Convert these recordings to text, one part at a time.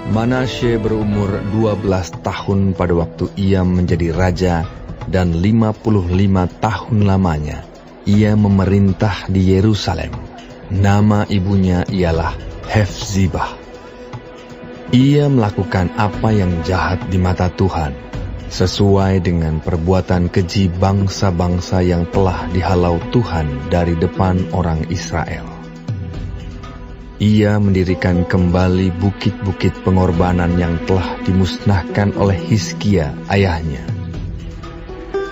Manasye berumur 12 tahun pada waktu ia menjadi raja, dan 55 tahun lamanya ia memerintah di Yerusalem. Nama ibunya ialah Hefzibah. Ia melakukan apa yang jahat di mata Tuhan, sesuai dengan perbuatan keji bangsa-bangsa yang telah dihalau Tuhan dari depan orang Israel. Ia mendirikan kembali bukit-bukit pengorbanan yang telah dimusnahkan oleh Hizkia ayahnya.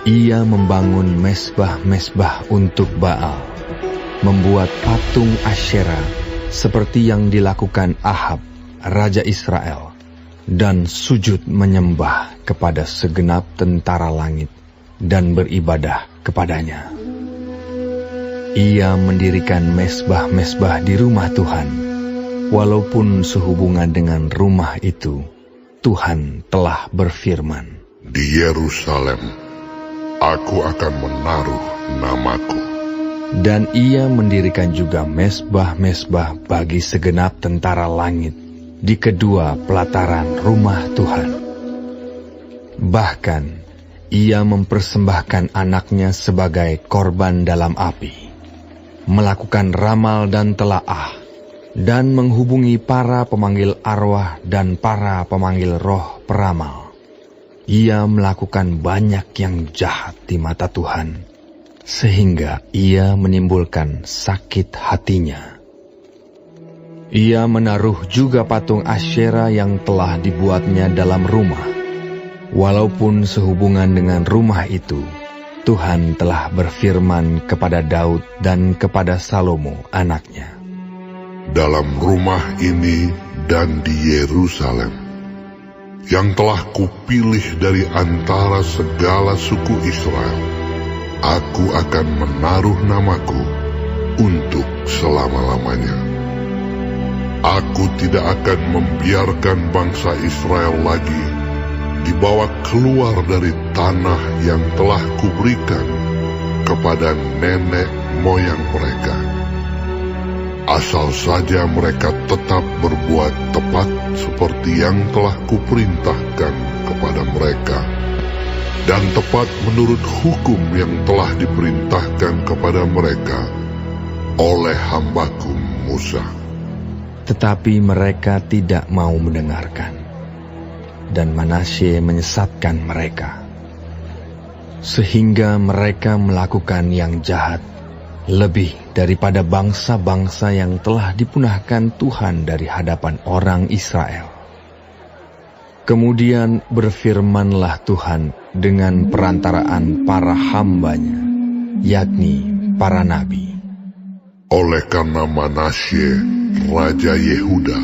Ia membangun mesbah-mesbah untuk Baal, membuat patung Asyera seperti yang dilakukan Ahab, raja Israel, dan sujud menyembah kepada segenap tentara langit dan beribadah kepadanya. Ia mendirikan mesbah-mesbah di rumah Tuhan, walaupun sehubungan dengan rumah itu, Tuhan telah berfirman, "Di Yerusalem, aku akan menaruh namaku." Dan ia mendirikan juga mesbah-mesbah bagi segenap tentara langit di kedua pelataran rumah Tuhan. Bahkan, ia mempersembahkan anaknya sebagai korban dalam api, melakukan ramal dan telaah, dan menghubungi para pemanggil arwah dan para pemanggil roh peramal. Ia melakukan banyak yang jahat di mata Tuhan, sehingga ia menimbulkan sakit hatinya. Ia menaruh juga patung Asyera yang telah dibuatnya dalam rumah, walaupun sehubungan dengan rumah itu, Tuhan telah berfirman kepada Daud dan kepada Salomo anaknya, "Dalam rumah ini dan di Yerusalem, yang telah kupilih dari antara segala suku Israel, aku akan menaruh namaku untuk selama-lamanya. Aku tidak akan membiarkan bangsa Israel lagi dibawa keluar dari tanah yang telah kuberikan kepada nenek moyang mereka, asal saja mereka tetap berbuat tepat seperti yang telah kuperintahkan kepada mereka, dan tepat menurut hukum yang telah diperintahkan kepada mereka oleh hambaku Musa." Tetapi mereka tidak mau mendengarkan, dan Manasye menyesatkan mereka, sehingga mereka melakukan yang jahat lebih daripada bangsa-bangsa yang telah dipunahkan Tuhan dari hadapan orang Israel. Kemudian berfirmanlah Tuhan dengan perantaraan para hambanya, yakni para nabi, "Oleh karena Manasye, Raja Yehuda,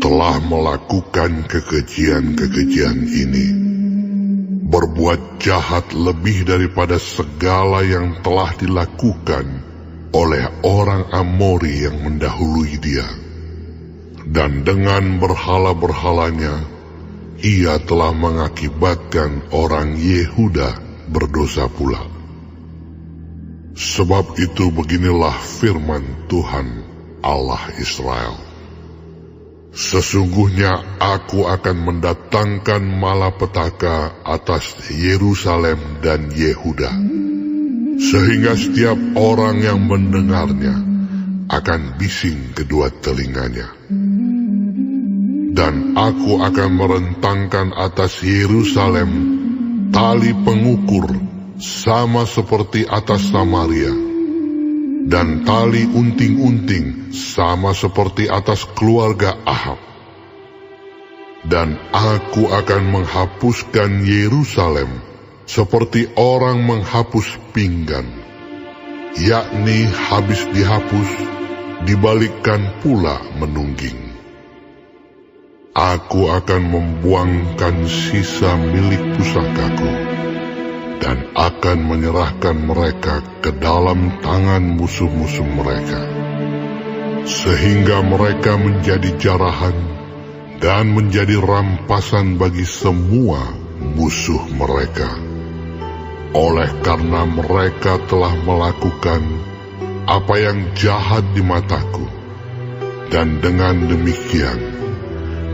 telah melakukan kekejian-kekejian ini, berbuat jahat lebih daripada segala yang telah dilakukan oleh orang Amori yang mendahului dia, dan dengan berhala-berhalanya, ia telah mengakibatkan orang Yehuda berdosa pula. Sebab itu beginilah firman Tuhan Allah Israel, sesungguhnya aku akan mendatangkan malapetaka atas Yerusalem dan Yehuda, sehingga setiap orang yang mendengarnya akan bising kedua telinganya. Dan aku akan merentangkan atas Yerusalem tali pengukur sama seperti atas Samaria, dan tali unting-unting sama seperti atas keluarga Ahab. Dan aku akan menghapuskan Yerusalem seperti orang menghapus pinggan, yakni habis dihapus, dibalikkan pula menungging. Aku akan membuangkan sisa milik pusakaku, dan akan menyerahkan mereka ke dalam tangan musuh-musuh mereka, sehingga mereka menjadi jarahan dan menjadi rampasan bagi semua musuh mereka. Oleh karena mereka telah melakukan apa yang jahat di mataku, dan dengan demikian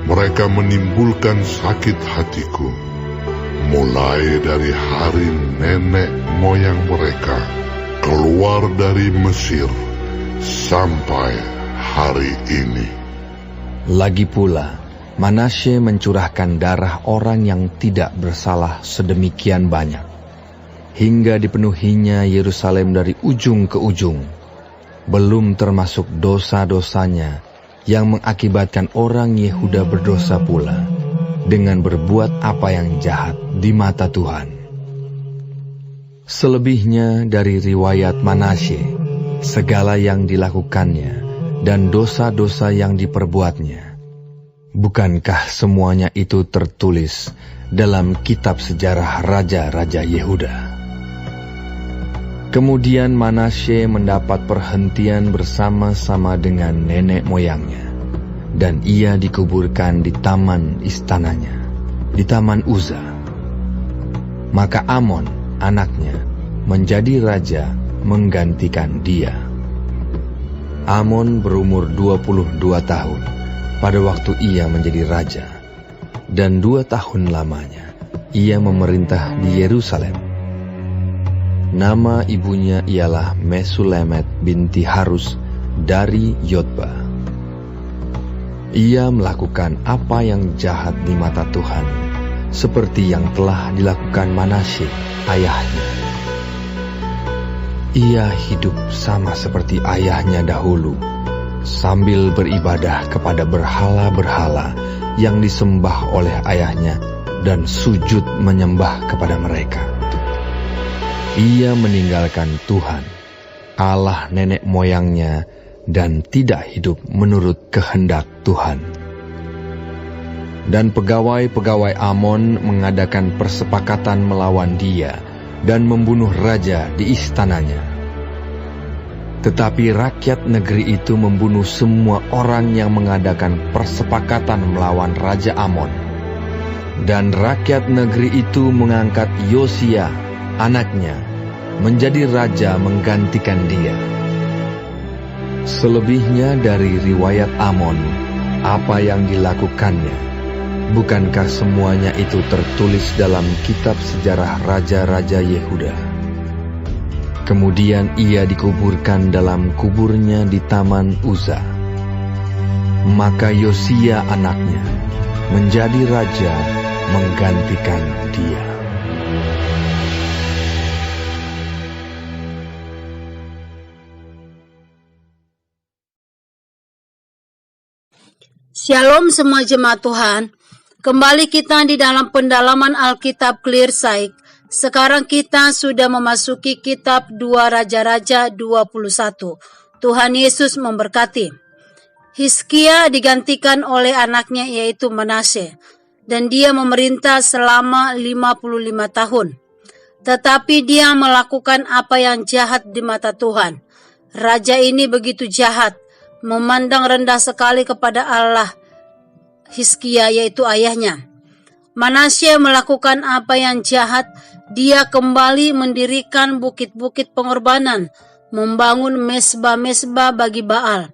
Mereka menimbulkan sakit hatiku, mulai dari hari nenek moyang mereka keluar dari Mesir sampai hari ini. Lagi pula, Manasye mencurahkan darah orang yang tidak bersalah sedemikian banyak, hingga dipenuhinya Yerusalem dari ujung ke ujung, belum termasuk dosa-dosanya yang mengakibatkan orang Yehuda berdosa pula, dengan berbuat apa yang jahat di mata Tuhan. Selebihnya dari riwayat Manasye, segala yang dilakukannya dan dosa-dosa yang diperbuatnya, bukankah semuanya itu tertulis dalam kitab sejarah raja-raja Yehuda? Kemudian Manasye mendapat perhentian bersama-sama dengan nenek moyangnya, dan ia dikuburkan di taman istananya, di taman Uza. Maka Amon, anaknya, menjadi raja menggantikan dia. Amon berumur 22 tahun pada waktu ia menjadi raja, dan 2 tahun lamanya ia memerintah di Yerusalem. Nama ibunya ialah Mesulemet binti Harus dari Yotba. Ia melakukan apa yang jahat di mata Tuhan, seperti yang telah dilakukan Manasye ayahnya. Ia hidup sama seperti ayahnya dahulu, sambil beribadah kepada berhala-berhala yang disembah oleh ayahnya dan sujud menyembah kepada mereka. Ia meninggalkan Tuhan, Allah nenek moyangnya, dan tidak hidup menurut kehendak Tuhan. Dan pegawai-pegawai Amon mengadakan persepakatan melawan dia dan membunuh raja di istananya. Tetapi rakyat negeri itu membunuh semua orang yang mengadakan persepakatan melawan Raja Amon. Dan rakyat negeri itu mengangkat Yosia, anaknya, menjadi raja menggantikan dia. Selebihnya dari riwayat Amon, apa yang dilakukannya, bukankah semuanya itu tertulis dalam kitab sejarah raja-raja Yehuda? Kemudian ia dikuburkan dalam kuburnya di taman Uza. Maka Yosia anaknya menjadi raja menggantikan dia. Shalom semua jemaat Tuhan. Kembali kita di dalam pendalaman Alkitab Clearsight. Sekarang kita sudah memasuki kitab 2 Raja-Raja 21. Tuhan Yesus memberkati. Hizkia digantikan oleh anaknya yaitu Manasye, dan dia memerintah selama 55 tahun. Tetapi dia melakukan apa yang jahat di mata Tuhan. Raja ini begitu jahat, memandang rendah sekali kepada Allah Hizkia yaitu ayahnya. Manasye melakukan apa yang jahat. Dia kembali mendirikan bukit-bukit pengorbanan, membangun mesbah-mesbah bagi Baal,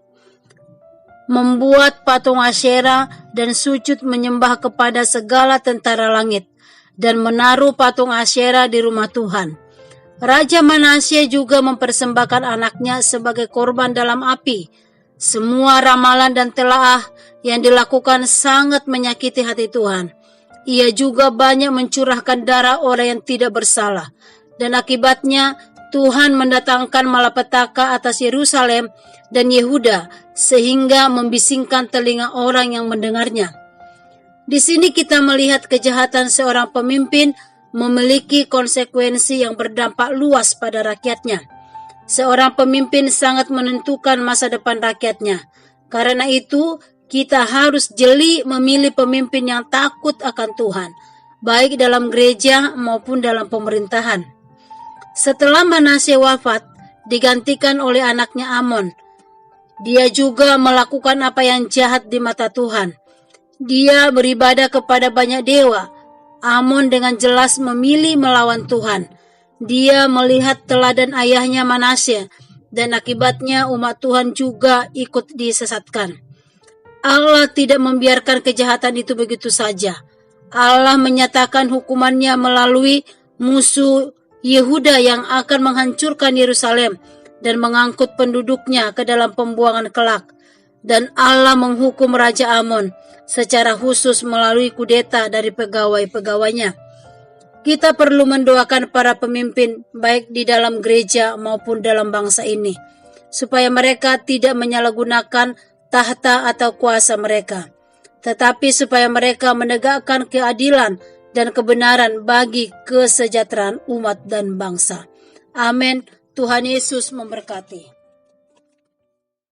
membuat patung Asyera dan sujud menyembah kepada segala tentara langit, dan menaruh patung Asyera di rumah Tuhan. Raja Manasye juga mempersembahkan anaknya sebagai korban dalam api. Semua ramalan dan telaah yang dilakukan sangat menyakiti hati Tuhan. Ia juga banyak mencurahkan darah orang yang tidak bersalah. Dan akibatnya Tuhan mendatangkan malapetaka atas Yerusalem dan Yehuda sehingga membisingkan telinga orang yang mendengarnya. Di sini kita melihat kejahatan seorang pemimpin memiliki konsekuensi yang berdampak luas pada rakyatnya. Seorang pemimpin sangat menentukan masa depan rakyatnya. Karena itu, kita harus jeli memilih pemimpin yang takut akan Tuhan, baik dalam gereja maupun dalam pemerintahan. Setelah Manasye wafat, digantikan oleh anaknya Amon. Dia juga melakukan apa yang jahat di mata Tuhan. Dia beribadah kepada banyak dewa. Amon dengan jelas memilih melawan Tuhan. Dia melihat teladan ayahnya Manasye, dan akibatnya umat Tuhan juga ikut disesatkan. Allah tidak membiarkan kejahatan itu begitu saja. Allah menyatakan hukumannya melalui musuh Yehuda yang akan menghancurkan Yerusalem dan mengangkut penduduknya ke dalam pembuangan kelak. Dan Allah menghukum Raja Amon secara khusus melalui kudeta dari pegawai-pegawainya. Kita perlu mendoakan para pemimpin baik di dalam gereja maupun dalam bangsa ini, supaya mereka tidak menyalahgunakan tahta atau kuasa mereka, tetapi supaya mereka menegakkan keadilan dan kebenaran bagi kesejahteraan umat dan bangsa. Amin. Tuhan Yesus memberkati.